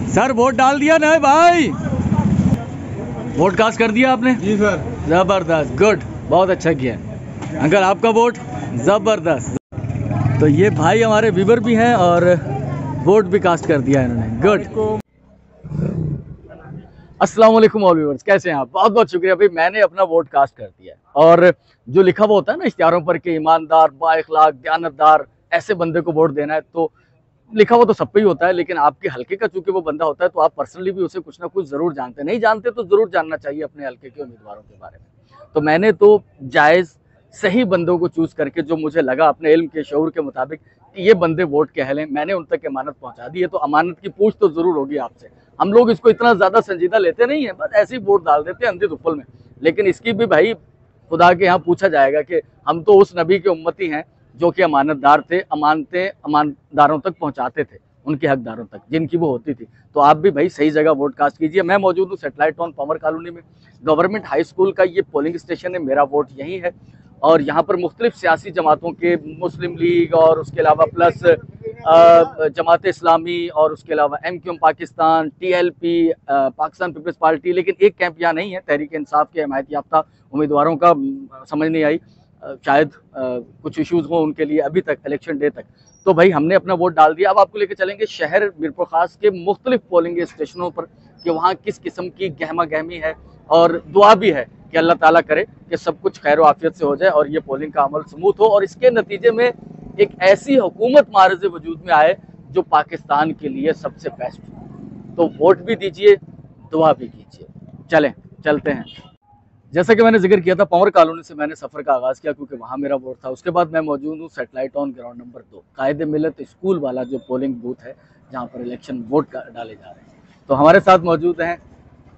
Sir vote डाल दिया ना भाई? वोट कास्ट कर दिया आपने? जी सर। जबरदस्त, गुड, बहुत अच्छा किया। अंकल आपका वोट? जबरदस्त। तो ये भाई हमारे व्यूवर भी हैं और वोट भी कास्ट कर दिया इन्होंने, गुड। अस्सलाम वालेकुम ऑल व्यूअर्स, कैसे हैं आप? बहुत बहुत शुक्रिया भाई, मैंने अपना वोट कास्ट कर दिया। और जो लिखा हुआ होता है ना इश्तिहारों पर कि ईमानदार, बाइखलाक, दयानतदार, ऐसे बंदे को वोट देना है, तो लिखा हुआ तो सब पे ही होता है, लेकिन आपके हल्के का चूंकि वो बंदा होता है तो आप पर्सनली भी उसे कुछ ना कुछ जरूर जानते हैं। नहीं जानते तो जरूर जानना चाहिए अपने हल्के के उम्मीदवारों के बारे में। तो मैंने तो जायज़ सही बंदों को चूज करके, जो मुझे लगा अपने इल्म के शऊर के मुताबिक कि ये बंदे वोट के अहल हैं, मैंने उन तक अमानत पहुंचा दी है। तो अमानत की पूछ तो जरूर होगी आपसे। हम लोग इसको इतना ज्यादा संजीदा लेते नहीं है, बस ऐसे ही वोट डाल देते हैं अंधी धुप्पल में। लेकिन इसकी भी भाई खुदा के यहाँ पूछा जाएगा कि हम तो उस नबी के उम्मती हैं जो कि अमानतदार थे, अमानतें ईमानदारों तक पहुंचाते थे, उनके हकदारों तक जिनकी वो होती थी। तो आप भी भाई सही जगह वोट कास्ट कीजिए। मैं मौजूद हूँ सैटेलाइट टाउन पावर कॉलोनी में, गवर्नमेंट हाई स्कूल का ये पोलिंग स्टेशन है, मेरा वोट यहीं है। और यहाँ पर मुख्तलिफ सियासी जमातों के, मुस्लिम लीग और उसके अलावा प्लस जमात इस्लामी और उसके अलावा MQM Pakistan, TLP, Pakistan peoples party, लेकिन एक कैंप यहाँ नहीं है, तहरीक इंसाफ के हिमायत याफ्ता उम्मीदवारों का समझ नहीं आई, शायद कुछ इश्यूज हों उनके लिए अभी तक इलेक्शन डे तक। तो भाई हमने अपना वोट डाल दिया। अब आपको लेकर चलेंगे शहर मीरपुर खास के मुख्तलिफ पोलिंग स्टेशनों पर कि वहाँ किस किस्म की गहमा गहमी है, और दुआ भी है कि अल्लाह ताला करे कि सब कुछ खैर आफियत से हो जाए और ये पोलिंग का अमल स्मूथ हो, और इसके नतीजे में एक ऐसी हुकूमत मारज़ वजूद में आए जो पाकिस्तान के लिए सबसे बेस्ट हो। तो वोट भी दीजिए, दुआ भी कीजिए। चलते हैं। जैसा कि मैंने जिक्र किया था, पावर कॉलोनी से मैंने सफ़र का आगाज़ किया क्योंकि वहाँ मेरा वोट था। उसके बाद मैं मौजूद हूँ सैटेलाइट टाउन ग्राउंड नंबर 2, कायदे मिलत स्कूल वाला जो पोलिंग बूथ है जहाँ पर इलेक्शन वोट डाले जा रहे हैं। तो हमारे साथ मौजूद हैं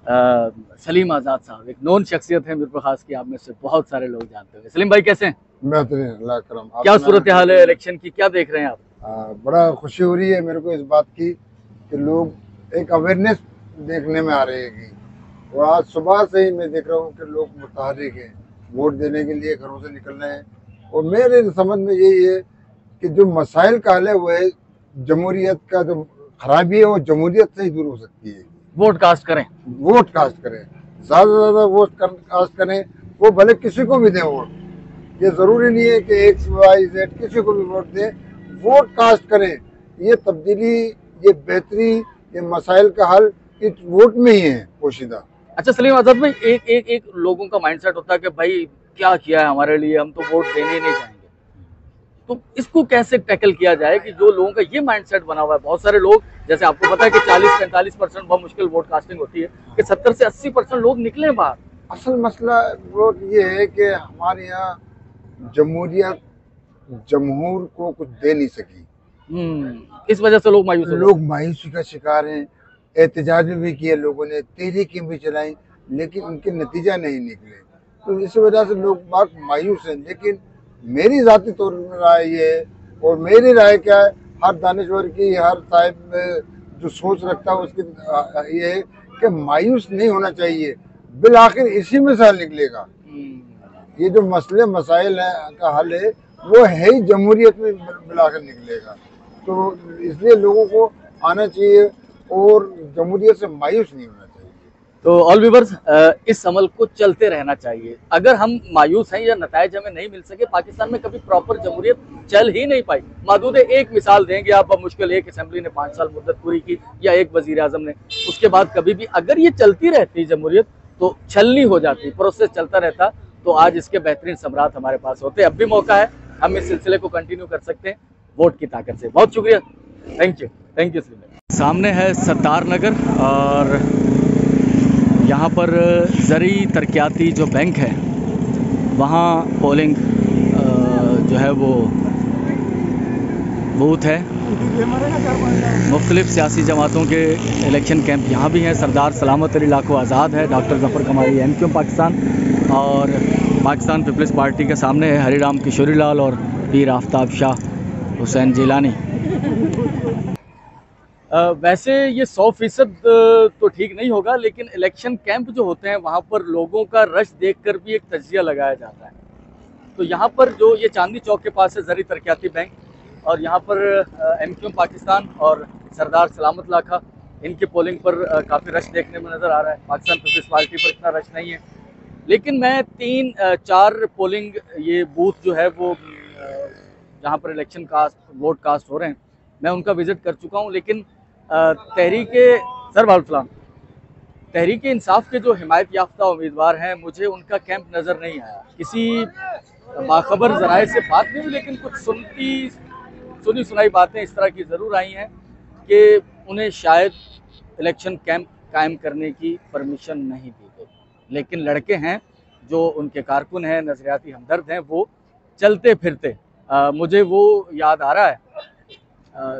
सलीम आज़ाद साहब, एक नोन शख्सियत है मीरपुर खास की, आप में से बहुत सारे लोग जानते होंगे। सलीम भाई कैसे हैं? बेहतरीन, अल्लाह करम। क्या सूरत हाल है इलेक्शन की, क्या देख रहे हैं आप? बड़ा खुशी हो रही है मेरे को इस बात की कि लोग एक अवेयरनेस देखने में आ रहे हैं। और आज सुबह से ही मैं देख रहा हूँ कि लोग मुतहर्रिक हैं, वोट देने के लिए घरों से निकल रहे हैं। और मेरे समझ में यही है कि जो मसाइल का हल है वो है जमहूरियत का जो खराबी है वो जमहूरियत से ही दूर हो सकती है। वोट कास्ट करें, वोट कास्ट करें, ज़्यादा से ज़्यादा वोट कास्ट करें, वो भले किसी को भी दें वोट। ये ज़रूरी नहीं है कि XYZ किसी को भी वोट दें, वोट कास्ट करें। ये तब्दीली, ये बेहतरी, ये मसाइल का हल इस वोट में ही है पोशीदा। अच्छा सलीम आज़ाद भाई, एक लोगों का माइंडसेट होता है कि भाई क्या किया है हमारे लिए, हम तो वोट देने ही नहीं जाएंगे। तो इसको कैसे टैकल किया जाए कि जो लोगों का ये माइंडसेट बना हुआ है? बहुत सारे लोग, जैसे आपको पता है कि 40-45% बहुत मुश्किल वोट कास्टिंग होती है, कि 70 से 80% लोग निकले बाहर। असल मसला वोट ये है कि हमारे यहाँ जमहूरियत जमहूर को कुछ दे नहीं सकी। इस वजह से लोग मायूसी का शिकार हैं। एहतजाज भी किए लोगों ने, तहरीकें भी चलाई, लेकिन उनके नतीजा नहीं निकले। तो इस वजह से लोग बहुत मायूस हैं। लेकिन मेरी ज़ाती तौर पर राय ये है, और मेरी राय क्या है, हर दानिश्वर की, हर साहिब जो सोच रखता है उसकी ये है कि मायूस नहीं होना चाहिए। बिल आखिर इसी में से हल निकलेगा। ये जो मसले मसाइल हैं का हल है वो है ही जमहूरियत में बिल आखिर निकलेगा। तो इसलिए लोगों को आना चाहिए और जमहूरियत से मायूस नहीं होना चाहिए। तो ऑल व्यूअर्स, इस अमल को चलते रहना चाहिए। अगर हम मायूस हैं या नतायज हमें नहीं मिल सके, पाकिस्तान में कभी प्रॉपर जमहूरियत चल ही नहीं पाई। मादूद एक मिसाल देंगे आप, मुश्किल एक असेंबली ने 5 साल मुद्दत पूरी की या एक वजीर आजम ने, उसके बाद कभी भी अगर ये चलती रहती जमहूरियत तो छलनी हो जाती, प्रोसेस चलता रहता, तो आज इसके बेहतरीन सम्राट हमारे पास होते। अब भी मौका है, हम इस सिलसिले को कंटिन्यू कर सकते हैं वोट की ताकत से। बहुत शुक्रिया, थैंक यू। सामने है सत्तार नगर और यहाँ पर ज़री तरक्याती जो बैंक है वहाँ पोलिंग जो है वो बूथ है। मुख्तलिफ सियासी जमातों के इलेक्शन कैंप यहाँ भी हैं। सरदार सलामत अली लाखो आज़ाद है, डॉक्टर जफ़र कमाली MQM पाकिस्तान, और पाकिस्तान पीपल्स पार्टी के सामने है हरिराम किशोरी लाल और पीर आफ्ताब शाह हुसैन जिलानी। वैसे ये 100% तो ठीक नहीं होगा, लेकिन इलेक्शन कैंप जो होते हैं वहाँ पर लोगों का रश देखकर भी एक तजिया लगाया जाता है। तो यहाँ पर जो ये चांदनी चौक के पास है ज़री तरक्याती बैंक, और यहाँ पर MQM पाकिस्तान और सरदार सलामत लाखा इनकी पोलिंग पर काफ़ी रश देखने में नज़र आ रहा है। पाकिस्तान पीपल्स पार्टी पर इतना रश नहीं है, लेकिन मैं 3-4 पोलिंग ये बूथ जो है वो जहाँ पर इलेक्शन कास्ट वोट कास्ट हो रहे हैं, मैं उनका विज़िट कर चुका हूँ। लेकिन तहरीक इंसाफ के जो हिमायत याफ्ता उम्मीदवार हैं, मुझे उनका कैंप नज़र नहीं आया। किसी बाखबर ज़राए से बात नहीं हुई, लेकिन कुछ सुनी सुनाई बातें इस तरह की ज़रूर आई हैं कि उन्हें शायद इलेक्शन कैंप कायम करने की परमिशन नहीं दी गई। लेकिन लड़के हैं जो उनके कारकुन हैं, नज़रियाती हमदर्द हैं, वो चलते फिरते मुझे वो याद आ रहा है।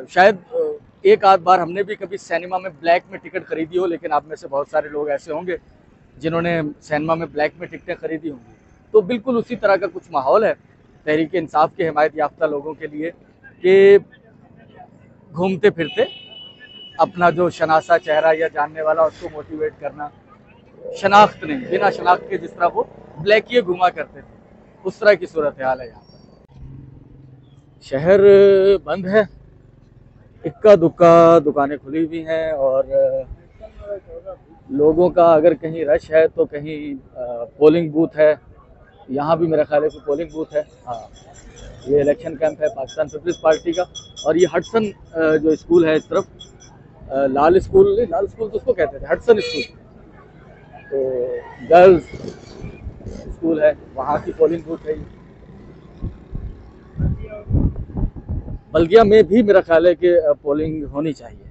शायद एक आध बार हमने भी कभी सिनेमा में ब्लैक में टिकट खरीदी हो, लेकिन आप में से बहुत सारे लोग ऐसे होंगे जिन्होंने सिनेमा में ब्लैक में टिकटें खरीदी होंगी। तो बिल्कुल उसी तरह का कुछ माहौल है तहरीक इंसाफ के हिमायत याफ्ता लोगों के लिए कि घूमते फिरते अपना जो शनासा चेहरा या जानने वाला उसको मोटिवेट करना, शनाख्त नहीं, बिना शनाख्त के जिस तरह वो ब्लैकिए घुमा करते थे, उस तरह की सूरत हाल है यहाँ पर। शहर बंद है, इक्का दुक्का दुकानें खुली हुई हैं और लोगों का अगर कहीं रश है तो कहीं पोलिंग बूथ है। यहाँ भी मेरा ख्याल है कि पोलिंग बूथ है। हाँ, ये इलेक्शन कैंप है पाकिस्तान पीपल्स पार्टी का। और ये हडसन जो स्कूल है इस तरफ, लाल स्कूल तो उसको कहते थे, हडसन स्कूल तो गर्ल्स स्कूल है, वहाँ की पोलिंग बूथ है। बल्दिया में भी मेरा ख्याल है कि पोलिंग होनी चाहिए,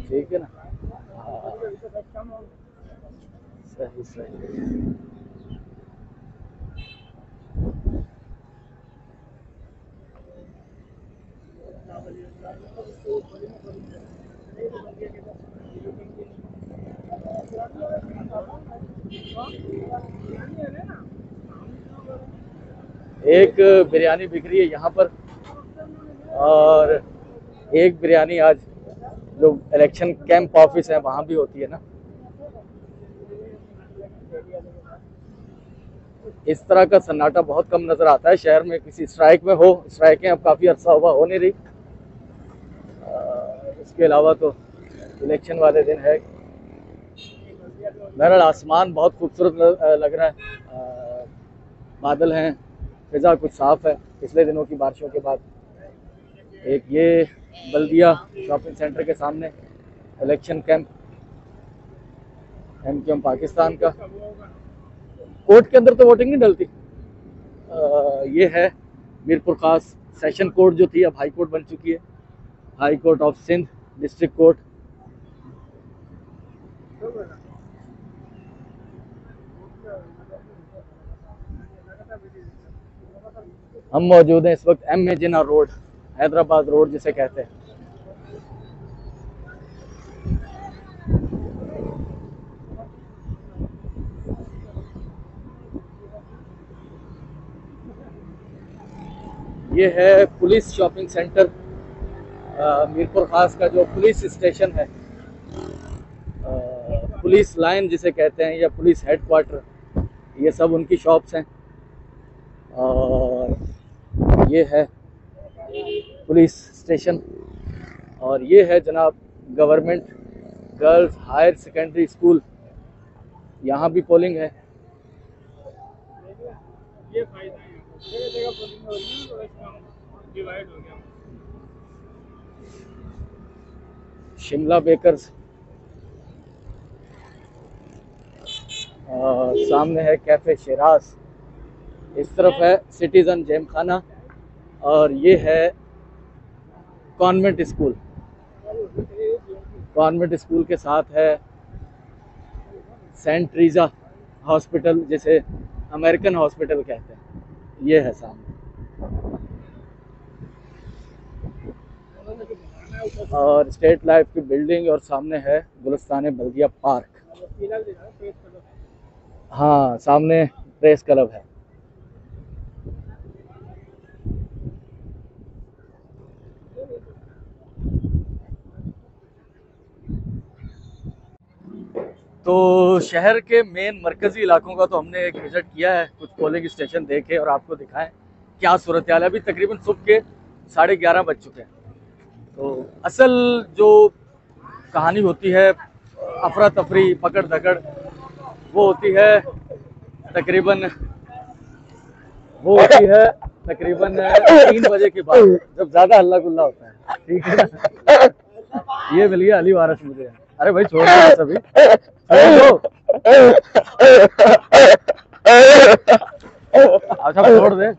ठीक है ना। हाँ, सही सही। एक बिरयानी बिक रही है यहाँ पर, और एक बिरयानी आज जो इलेक्शन कैंप ऑफिस है वहाँ भी होती है ना। इस तरह का सन्नाटा बहुत कम नज़र आता है शहर में। किसी स्ट्राइक में हो, स्ट्राइकें अब काफ़ी अर्सा हुआ हो नहीं रही। इसके अलावा तो इलेक्शन वाले दिन है। बहरहाल आसमान बहुत खूबसूरत लग रहा है, बादल हैं, फिज़ा कुछ साफ़ है पिछले दिनों की बारिशों के बाद। एक ये बल्दिया शॉपिंग सेंटर के सामने इलेक्शन कैंप MQM पाकिस्तान का। कोर्ट के अंदर तो वोटिंग नहीं डलती। ये है मीरपुर खास सेशन कोर्ट जो थी अब हाई कोर्ट बन चुकी है, high court of Sindh district court. हम मौजूद हैं इस वक्त M.A. जिन्ना रोड, हैदराबाद रोड जिसे कहते हैं। ये है पुलिस शॉपिंग सेंटर, मीरपुर खास का जो पुलिस स्टेशन है, पुलिस लाइन जिसे कहते हैं या पुलिस हेडक्वार्टर, ये सब उनकी शॉप्स हैं। और ये है पुलिस स्टेशन, और ये है जनाब government girls higher secondary school, यहाँ भी पोलिंग है। ये फायदा है, जगह पोलिंग हो रही है तो डिवाइड हो गया। शिमला बेकर्स, सामने है कैफे शिराज, इस तरफ है सिटीजन जेम खाना, और ये है कॉन्वेंट स्कूल। कॉन्वेंट स्कूल के साथ है सेंट ट्रीजा हॉस्पिटल जिसे अमेरिकन हॉस्पिटल कहते हैं, ये है सामने। और स्टेट लाइफ की बिल्डिंग, और सामने है गुलिस्तान बल्दिया पार्क। हाँ, सामने प्रेस क्लब है। तो शहर के मेन मरकज़ी इलाकों का तो हमने एक विज़िट किया है, कुछ पोलिंग स्टेशन देखे और आपको दिखाएं क्या सूरत हाल है। अभी तकरीबन सुबह के 11:30 बज चुके हैं। तो असल जो कहानी होती है अफरा तफरी पकड़ धकड़, वो होती है तकरीबन 3 बजे के बाद, जब ज्यादा हल्ला गुल्ला होता है, ठीक है ना। ये मिल गया अली वारिस मुझे। अरे भाई छोड़ दो सभी, अरे दो अच्छा छोड़ दे,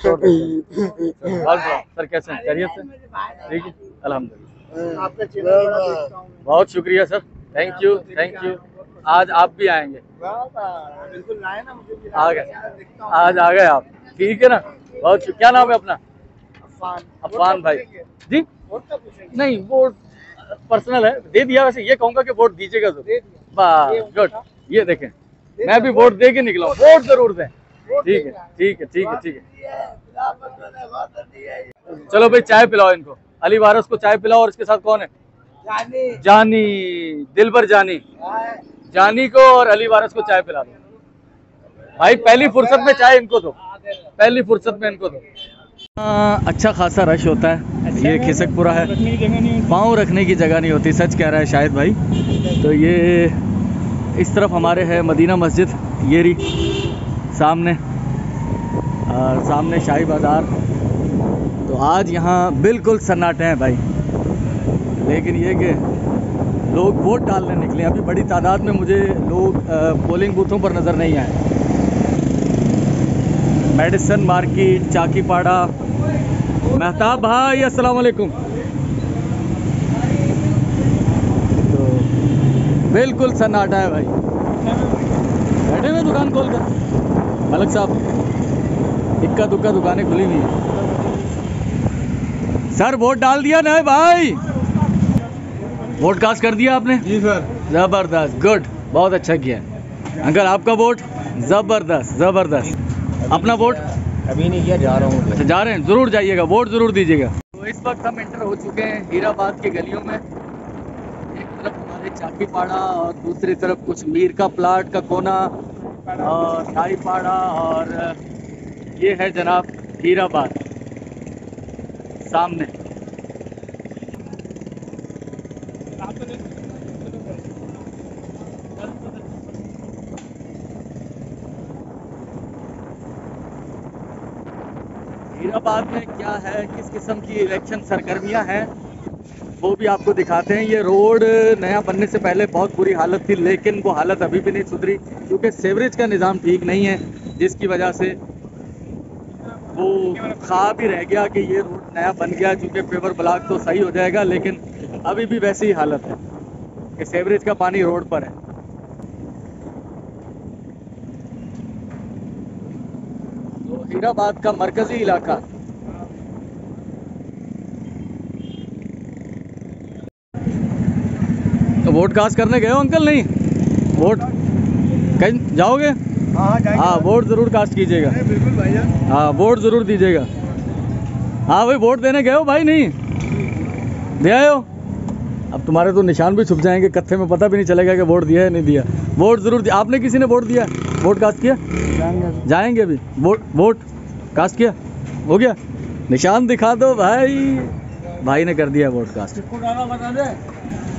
छोड़ दे। सर कैसे हैं, खैरियत से? ठीक है अल्हम्दुलिल्लाह। बहुत शुक्रिया sir, thank you thank you. आज आप भी आएंगे? बिल्कुल लाए ना, मुझे आ गए, आज आ गए आप, ठीक है ना। बहुत क्या नाम है अपना? अफान भाई जी। नहीं वोट पर्सनल है, दे दिया। वैसे ये कहूंगा कि वोट दीजिएगा जरूर। बस गुड, ये देखें मैं भी वोट दे के निकला हूँ, वोट जरूर दें। ठीक है ठीक है ठीक है ठीक है। चलो भाई चाय पिलाओ इनको, अली वारिस को चाय पिलाओ। और इसके साथ कौन है? जानी, दिलबर जानी। जानी को और अली वारिस को चाय पिला दो भाई, पहली फुर्सत में चाय इनको दो, पहली फुर्सत में इनको दो। अच्छा खासा रश होता है, ये खिसकपुरा है, पाँव रखने की जगह नहीं होती, सच कह रहा है शाहिद भाई। तो ये इस तरफ हमारे है मदीना मस्जिद, ये रही सामने, और सामने शाही बाज़ार। तो आज यहाँ बिल्कुल सन्नाटे हैं भाई, लेकिन ये कि लोग वोट डालने निकले। अभी बड़ी तादाद में मुझे लोग पोलिंग बूथों पर नज़र नहीं आए। Medicine market, चाकीपाड़ा। मेहताब भाई अस्सलाम वालेकुम। तो बिल्कुल सन्नाटा है भाई, बैठे हुए दुकान खोल कर। मलक साहब इक्का दुक्का दुकानें खुली हुई हैं। सर वोट डाल दिया ना भाई? वोट कास्ट कर दिया आपने? जी सर। जबरदस्त, गुड, बहुत अच्छा किया अंकल। आपका वोट? जबरदस्त जबरदस्त। अपना वोट अभी नहीं किया, जा रहा हूँ। अच्छा जा रहे हैं, जरूर जाइएगा, वोट जरूर दीजिएगा। तो इस वक्त हम एंटर हो चुके हैं हीराबाद के गलियों में। एक तरफ हमारे चाकीपाड़ा और दूसरी तरफ कुछ मीर का प्लाट का कोना और शाहीपाड़ा, और ये है जनाब हीराबाद सामने। हीराबाद में क्या है, किस किस्म की इलेक्शन सरगर्मियां हैं, वो भी आपको दिखाते हैं। ये रोड नया बनने से पहले बहुत बुरी हालत थी, लेकिन वो हालत अभी भी नहीं सुधरी, क्योंकि सीवरेज का निज़ाम ठीक नहीं है, जिसकी वजह से वो ख्वाब ही रह गया कि ये रोड नया बन गया, चूँकि पेवर ब्लॉक तो सही हो जाएगा, लेकिन अभी भी वैसी ही हालत है कि सीवरेज का पानी रोड पर है। तो हीराबाद का मरकजी इलाका। तो वोट कास्ट करने गए हो अंकल? नहीं, वोट कहीं जाओगे? हाँ वोट जरूर कास्ट कीजिएगा। बिल्कुल भाईजान। हाँ वोट जरूर दीजिएगा। हाँ भाई वोट देने गए हो भाई? नहीं दे आए हो? अब तुम्हारे तो निशान भी छुप जाएंगे कत्थे में, पता भी नहीं चलेगा कि वोट दिया है नहीं दिया। वोट जरूर दिया। आपने किसी ने वोट दिया, वोट कास्ट किया? जाएंगे अभी। वोट कास्ट किया, हो गया? निशान दिखा दो भाई। भाई ने कर दिया वोट कास्ट।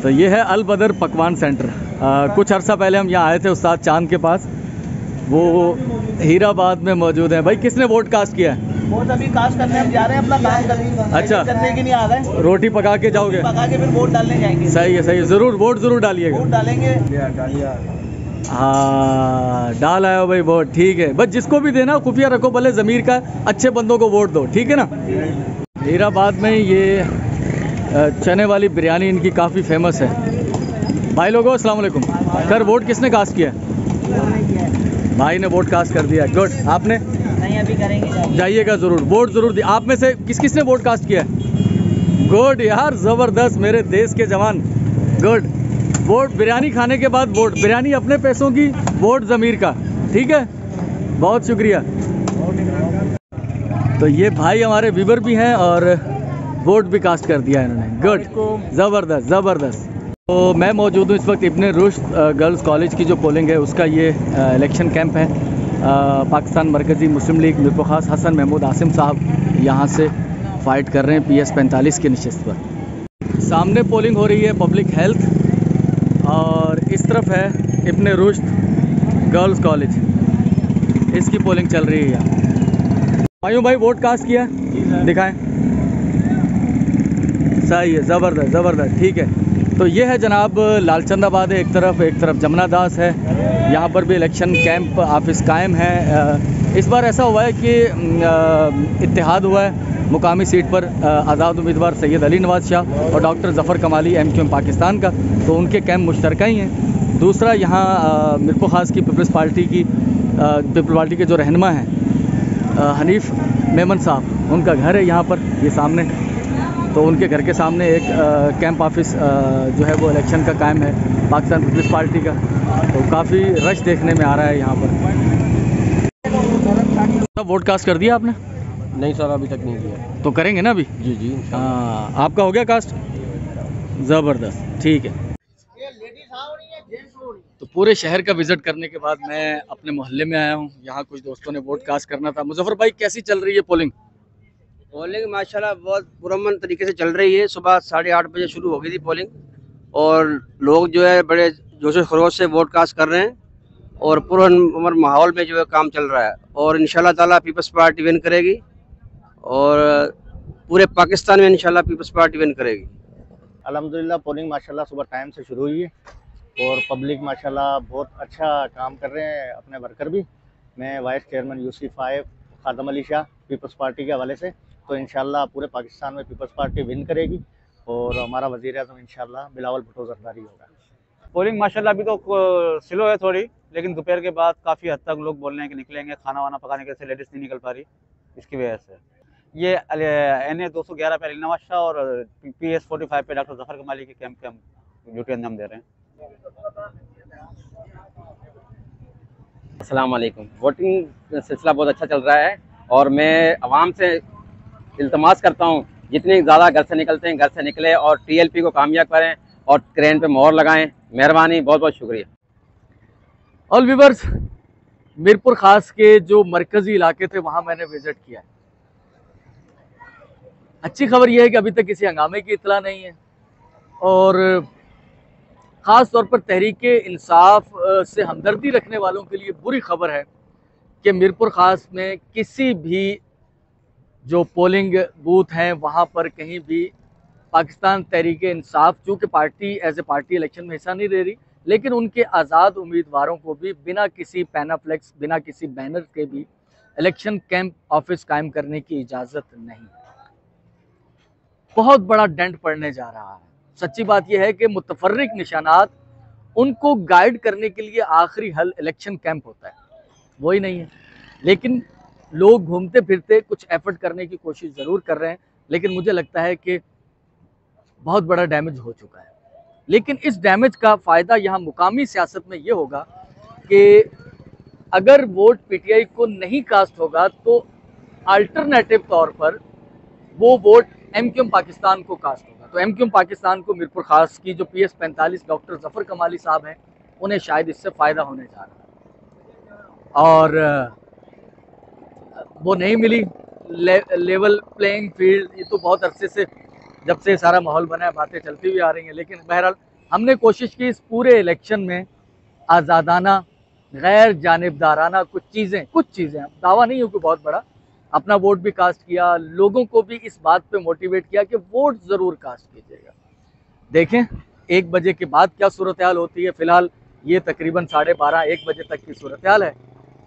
तो ये है अल बदर पकवान सेंटर। कुछ अर्सा पहले हम यहाँ आए थे उस्ताद चांद के पास, वो हीराबाद में मौजूद है। भाई किसने वोट कास्ट किया है? वोट अभी कास्ट करने हम जा रहे हैं, अपना काम करने। अच्छा, करने के लिए आ रहे हैं। रोटी पका के जाओगे? पका के फिर वोट डालने जाएंगे। सही है सही है, जरूर वोट जरूर डालिएगा। वोट डालेंगे। हाँ डाल आए हो भाई वोट, ठीक है। बस जिसको भी देना खुफिया रखो, भले ज़मीर का, अच्छे बंदों को वोट दो, ठीक है ना। हीराबाद में ये चने वाली बिरयानी इनकी काफ़ी फेमस है। भाई लोगों अस्सलाम वालेकुम। सर वोट किसने कास्ट किया? भाई ने वोट कास्ट कर दिया, गुड। आपने? नहीं अभी करेंगे, जाइएगा ज़रूर, वोट ज़रूर दी। आप में से किसने वोट कास्ट किया? गुड यार, ज़बरदस्त मेरे देश के जवान, गुड। वोट बिरयानी खाने के बाद वोट, बिरयानी अपने पैसों की, वोट ज़मीर का, ठीक है, बहुत शुक्रिया। तो ये भाई हमारे व्यूवर भी हैं और वोट भी कास्ट कर दिया इन्होंने, गुड, ज़बरदस्त ज़बरदस्त। तो मैं मौजूद हूँ इस वक्त इब्न रुश्द गर्ल्स कॉलेज की जो पोलिंग है उसका ये इलेक्शन कैंप है। पाकिस्तान मरकज़ी मुस्लिम लीग मिरपुर हसन महमूद आसिम साहब यहाँ से फ़ाइट कर रहे हैं PS 45 की नशिस्त पर। सामने पोलिंग हो रही है पब्लिक हेल्थ और इस तरफ है इब्ने रुश्द गर्ल्स कॉलेज, इसकी पोलिंग चल रही है यहाँ। भाइयों भाई वोट कास्ट किया, दिखाएं। सही है, ज़बरदस्त ज़बरदस्त, ठीक है। तो ये है जनाब लालचंदाबाद है, एक तरफ जमुना दास है। यहाँ पर भी इलेक्शन कैंप ऑफिस कायम है। इस बार ऐसा हुआ है कि इत्तेहाद हुआ है मुकामी सीट पर आज़ाद उम्मीदवार सैयद अली नवाज शाह और डॉक्टर ज़फ़र कमाली MQM पाकिस्तान का, तो उनके कैंप मुश्तरका ही हैं। दूसरा यहाँ मिरपुर ख़ास की पीपल्स पार्टी के जो रहनुमा हैं हनीफ मेमन साहब, उनका घर है यहाँ पर, ये सामने। तो उनके घर के सामने एक कैंप ऑफिस जो है वो इलेक्शन का कायम है पाकिस्तान पीपल्स पार्टी का। तो काफ़ी रश देखने में आ रहा है यहाँ पर। वोट कास्ट कर दिया आपने? नहीं सर, अभी तक नहीं किया। तो करेंगे ना अभी? जी जी। हाँ, आपका हो गया कास्ट? ज़बरदस्त, ठीक है। तो पूरे शहर का विजिट करने के बाद मैं अपने मोहल्ले में आया हूँ। यहाँ कुछ दोस्तों ने वोट कास्ट करना था। मुजफ्फर भाई कैसी चल रही है पोलिंग? पोलिंग माशाल्लाह बहुत पुरअमन तरीके से चल रही है। सुबह 8:30 बजे शुरू हो गई थी पोलिंग और लोग जो है बड़े जोश खरोश से वोट कास्ट कर रहे हैं और पुरअमन माहौल में जो है काम चल रहा है और इंशाल्लाह ताला पीपल्स पार्टी विन करेगी और पूरे पाकिस्तान में इंशाल्लाह पीपल्स पार्टी विन करेगी। अल्हम्दुलिल्लाह पोलिंग माशाल्लाह सुबह टाइम से शुरू हुई है और पब्लिक माशाल्लाह बहुत अच्छा काम कर रहे हैं, अपने वर्कर भी। मैं vice chairman UC5 Khadim Ali Shah Peoples Party के हवाले से, तो इंशाल्लाह पूरे पाकिस्तान में पीपल्स पार्टी विन करेगी और हमारा वज़ीर आज़म इंशाल्लाह बिलावल भुट्टो ज़रदारी होगा। पोलिंग माशाल्लाह अभी तो स्लो है थोड़ी, लेकिन दोपहर के बाद काफ़ी हद तक लोग बोल रहे हैं कि निकलेंगे। खाना वाना पकाने के लिए लेडीज़ नहीं निकल पा रही, इसकी वजह से। ये NA 211 पे अली नवाज शाह और PS 45 पे डॉक्टर ज़फ़र कमाली के कैंप के हम ड्यूटी अंजाम दे रहे हैं। अस्सलाम वालेकुम। वोटिंग सिलसिला बहुत अच्छा चल रहा है और मैं आवाम से इल्तमास करता हूँ जितने ज़्यादा घर से निकलते हैं घर से निकले और TLP को कामयाब करें और क्रेन पे मोहर लगाएं। मेहरबानी, बहुत बहुत शुक्रिया। ऑल व्यूअर्स, मीरपुर ख़ास के जो मरकज़ी इलाके थे वहाँ मैंने विज़िट किया। अच्छी खबर यह है कि अभी तक किसी हंगामे की इतला नहीं है और ख़ास तौर पर तहरीके इंसाफ से हमदर्दी रखने वालों के लिए बुरी खबर है कि मीरपुर ख़ास में किसी भी जो पोलिंग बूथ हैं वहाँ पर कहीं भी पाकिस्तान तहरीके इंसाफ, चूँकि party as a party election में हिस्सा नहीं दे रही, लेकिन उनके आज़ाद उम्मीदवारों को भी बिना किसी पैनाफ्लेक्स, बिना किसी बैनर के भी इलेक्शन कैंप ऑफिस कायम करने की इजाज़त नहीं। बहुत बड़ा डेंट पड़ने जा रहा है। सच्ची बात यह है कि मुतफर्रिक निशानात, उनको गाइड करने के लिए आखिरी हल इलेक्शन कैंप होता है, वही नहीं है। लेकिन लोग घूमते फिरते कुछ एफर्ट करने की कोशिश ज़रूर कर रहे हैं, लेकिन मुझे लगता है कि बहुत बड़ा डैमेज हो चुका है। लेकिन इस डैमेज का फ़ायदा यहाँ मुकामी सियासत में ये होगा कि अगर वोट PTI को नहीं कास्ट होगा तो अल्टरनेटिव तौर पर वो वोट MQM पाकिस्तान को कास्ट होगा। तो MQM पाकिस्तान को मीरपुर ख़ास की जो PS 45 डॉक्टर ज़फ़र कमाली साहब हैं, उन्हें शायद इससे फ़ायदा होने जा रहा है और वो नहीं मिली लेवल प्लेइंग फील्ड। ये तो बहुत अरसे से, जब से सारा माहौल बना है, बातें चलती हुई आ रही हैं। लेकिन बहरहाल हमने कोशिश की इस पूरे इलेक्शन में आज़ादाना, गैर जानिबदाराना कुछ चीज़ें, दावा नहीं हो कि बहुत बड़ा, अपना वोट भी कास्ट किया, लोगों को भी इस बात पे मोटिवेट किया कि वोट ज़रूर कास्ट कीजिएगा। देखें 1 बजे के बाद क्या सूरत हाल होती है। फ़िलहाल ये तकरीबन 12:30-1 बजे तक की सूरत हाल है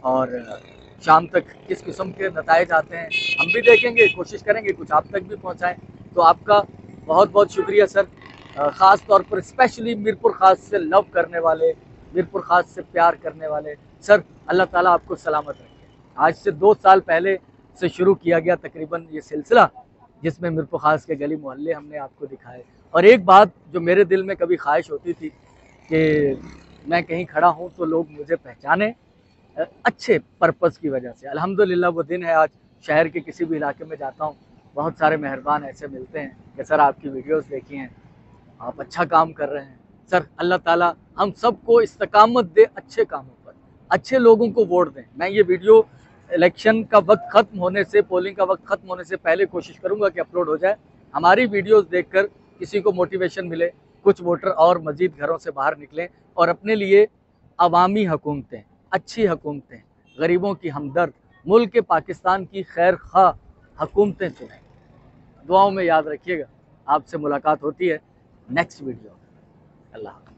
और शाम तक किस किस्म के नताइज आते हैं हम भी देखेंगे, कोशिश करेंगे कुछ आप तक भी पहुँचाएँ। तो आपका बहुत बहुत शुक्रिया सर, ख़ास तौर पर स्पेशली मीरपुर ख़ास से लव करने वाले, मीरपुर ख़ास से प्यार करने वाले सर, अल्लाह ताला आपको सलामत रखे। आज से 2 साल पहले से शुरू किया गया तकरीबन ये सिलसिला, जिसमें मीरपुर ख़ास के गली मोहल्ले हमने आपको दिखाए। और एक बात जो मेरे दिल में कभी ख्वाहिश होती थी कि मैं कहीं खड़ा हूँ तो लोग मुझे पहचाने अच्छे पर्पज़ की वजह से। अल्हम्दुलिल्लाह वो दिन है आज। शहर के किसी भी इलाके में जाता हूँ, बहुत सारे मेहरबान ऐसे मिलते हैं कि सर आपकी वीडियोस देखी हैं, आप अच्छा काम कर रहे हैं। सर अल्लाह ताला हम सबको इस्तकामत दे अच्छे कामों पर, अच्छे लोगों को वोट दें। मैं ये वीडियो इलेक्शन का वक्त ख़त्म होने से, पोलिंग का वक्त ख़त्म होने से पहले कोशिश करूँगा कि अपलोड हो जाए। हमारी वीडियोस देखकर किसी को मोटिवेशन मिले, कुछ वोटर और मजीद घरों से बाहर निकलें और अपने लिए अवामी हुकूमतें, अच्छी हुकूमतें, गरीबों की हमदर्द, मुल्क के पाकिस्तान की खैर खा हुकूमतें चुनें। दुआओं में याद रखिएगा। आपसे मुलाकात होती है नेक्स्ट वीडियो। अल्लाह।